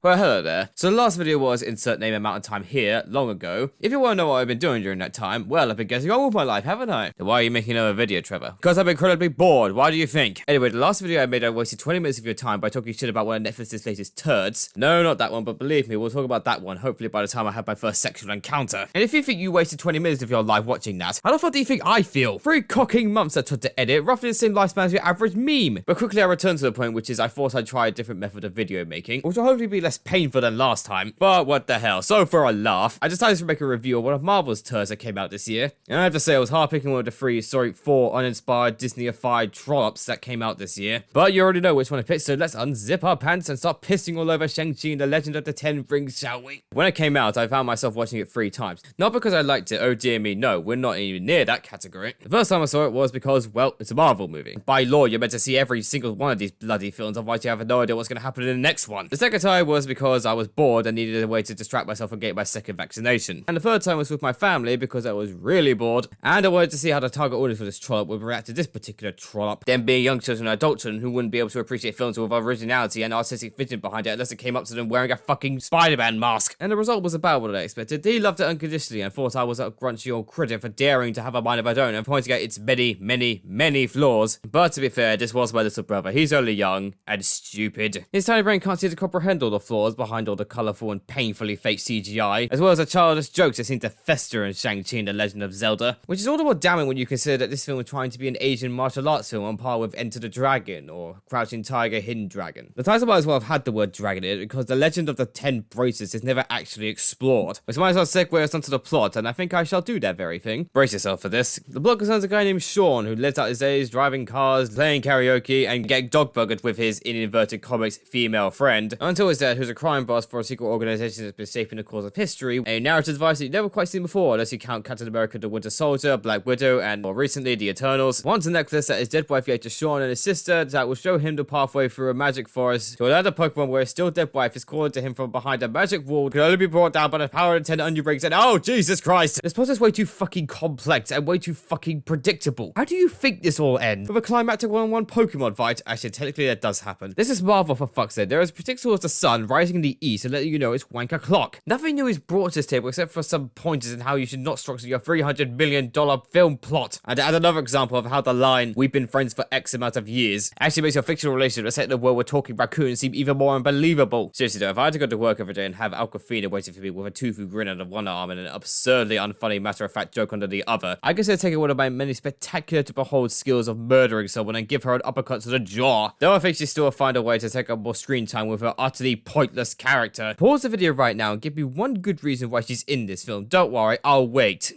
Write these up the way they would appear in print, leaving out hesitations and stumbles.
Well, hello there. So the last video was insert name amount of time here, long ago. If you want to know what I've been doing during that time, well, I've been getting on with my life, haven't I? Then why are you making another video, Trevor? Because I'm incredibly bored. Why do you think? Anyway, the last video I made, I wasted 20 minutes of your time by talking shit about one of Netflix's latest turds. No, not that one, but believe me, we'll talk about that one, hopefully by the time I have my first sexual encounter. And if you think you wasted 20 minutes of your life watching that, how the fuck do you think I feel? 3 cocking months I took to edit, roughly the same lifespan as your average meme. But quickly I returned to the point, which is I thought I'd try a different method of video making, which will hopefully be less painful than last time. But what the hell, so for a laugh, I decided to make a review of one of Marvel's turds that came out this year. And I have to say I was hard picking one of the 4 uninspired Disney-ified trollops that came out this year. But you already know which one to pick, so let's unzip our pants and start pissing all over Shang-Chi and the Legend of the Ten Rings, shall we? When it came out, I found myself watching it 3 times. Not because I liked it, oh dear me, no, we're not even near that category. The first time I saw it was because, well, it's a Marvel movie. By law, you're meant to see every single one of these bloody films, otherwise you have no idea what's going to happen in the next one. The second time was because I was bored and needed a way to distract myself and get my second vaccination. And the third time was with my family because I was really bored and I wanted to see how the target audience for this trollop would react to this particular trollop. Them being young children and adult children who wouldn't be able to appreciate films with originality and artistic vision behind it unless it came up to them wearing a fucking Spider-Man mask. And the result was about what I expected. They loved it unconditionally and thought I was a grunchy old critic for daring to have a mind of my own and pointing out its many flaws. But to be fair, this was my little brother. He's only young and stupid. His tiny brain can't seem to comprehend all the flaws behind all the colourful and painfully fake CGI, as well as the childish jokes that seem to fester in Shang-Chi and the Legend of Zelda, which is all the more damning when you consider that this film was trying to be an Asian martial arts film on par with Enter the Dragon or Crouching Tiger, Hidden Dragon. The title might as well have had the word dragon in it because the Legend of the 10 Braces is never actually explored, which might as well segue us onto the plot, and I think I shall do that very thing. Brace yourself for this. The plot concerns a guy named Sean who lives out his days driving cars, playing karaoke, and getting dog-buggered with his, in inverted comics, female friend, until his dad, who's a crime boss for a secret organization that's been shaping the course of history, a narrative device that you've never quite seen before unless you count Captain America the Winter Soldier, Black Widow, and more recently, the Eternals, wants a necklace that his dead wife gave to Sean and his sister that will show him the pathway through a magic forest to another Pokemon where his still dead wife is calling to him from behind a magic wall that can only be brought down by the power of 10 onion rings, and oh, Jesus Christ! This plot is way too fucking complex and way too fucking predictable. How do you think this all ends? With a climactic one-on-one Pokemon fight? Actually, technically that does happen. This is Marvel for fuck's sake. There is predictable as the sun rising in the east and letting you know it's wank o'clock. Nothing new is brought to this table except for some pointers in how you should not structure your $300 million film plot. And to add another example of how the line, we've been friends for X amount of years, actually makes your fictional relationship set in the world we're talking raccoons seem even more unbelievable. Seriously though, if I had to go to work every day and have Aquafina waiting for me with a toothy grin under one arm and an absurdly unfunny matter-of-fact joke under the other, I consider taking one of my many spectacular to behold skills of murdering someone and give her an uppercut to the jaw. Though I think she still will find a way to take up more screen time with her utterly pointless character. Pause the video right now and give me one good reason why she's in this film. Don't worry, I'll wait.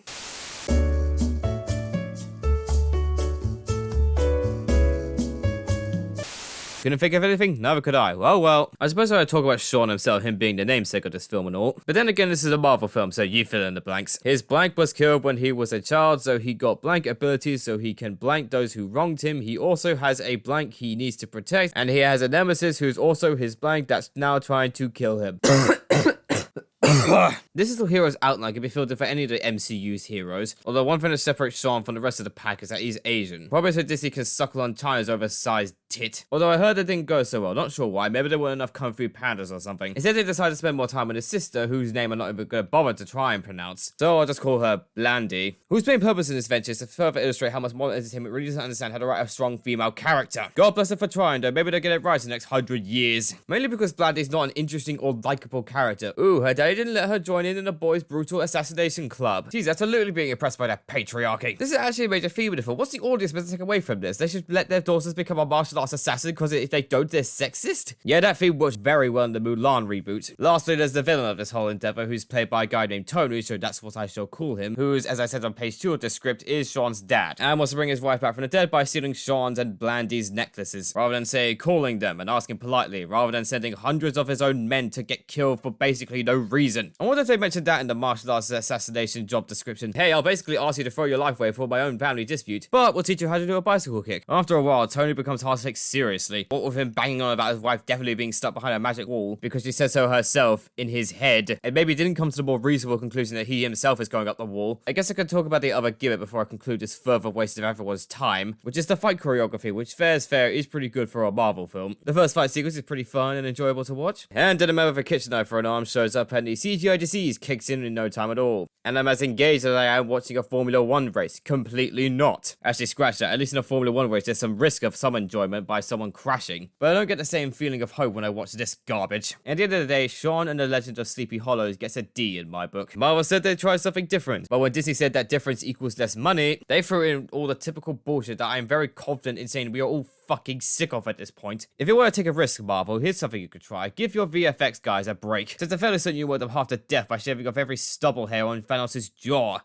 Couldn't think of anything? Neither could I. Well. I suppose I would talk about Sean himself, him being the namesake of this film and all. But then again, this is a Marvel film, so you fill in the blanks. His blank was killed when he was a child, so he got blank abilities so he can blank those who wronged him. He also has a blank he needs to protect, and he has a nemesis who's also his blank that's now trying to kill him. This is the hero's outline can be filled for any of the MCU's heroes, although one thing that separates Sean from the rest of the pack is that he's Asian. Probably so Disney can suckle on China's oversized tit. Although I heard it didn't go so well, not sure why, maybe there weren't enough Kung Fu Pandas or something. Instead they decided to spend more time with his sister, whose name I'm not even gonna bother to try and pronounce, so I'll just call her Blandy, whose main purpose in this venture is to further illustrate how much modern entertainment really doesn't understand how to write a strong female character. God bless her for trying though, maybe they'll get it right in the next 100 years. Mainly because Blandy's not an interesting or likable character. Ooh, her daddy didn't let her join in the boys' brutal assassination club. Jeez, that's literally being impressed by that patriarchy. This is actually a major theme of the film. What's the audience meant to take away from this? They should let their daughters become a martial arts assassin because if they don't, they're sexist? Yeah, that theme works very well in the Mulan reboot. Lastly, there's the villain of this whole endeavor, who's played by a guy named Tony, so that's what I shall call him, who's, as I said on page 2 of the script, is Sean's dad, and wants to bring his wife back from the dead by stealing Sean's and Blandy's necklaces, rather than, say, calling them and asking politely, rather than sending hundreds of his own men to get killed for basically no reason. assassin. I wonder if they mentioned that in the martial arts assassination job description. Hey, I'll basically ask you to throw your life away for my own family dispute, but we'll teach you how to do a bicycle kick. After a while, Tony becomes hard to take seriously, what with him banging on about his wife definitely being stuck behind a magic wall because she said so herself in his head, and maybe didn't come to the more reasonable conclusion that he himself is going up the wall. I guess I could talk about the other gimmick before I conclude this further waste of everyone's time, which is the fight choreography, which fair is pretty good for a Marvel film. The first fight sequence is pretty fun and enjoyable to watch, and then a man with a kitchen knife for an arm shows up and the CGI disease kicks in no time at all. And I'm as engaged as I am watching a Formula 1 race. Completely not. Actually, scratch that. At least in a Formula 1 race, there's some risk of some enjoyment by someone crashing. But I don't get the same feeling of hope when I watch this garbage. At the end of the day, Shaun and the Legend of Sleepy Hollows gets a D in my book. Marvel said they'd try something different, but when Disney said that difference equals less money, they threw in all the typical bullshit that I'm very confident in saying we are all fucking sick of at this point. If you want to take a risk, Marvel, here's something you could try. Give your VFX guys a break. Since the fairly certain you worked them half to death by shaving off every stubble hair on Thanos' jaw.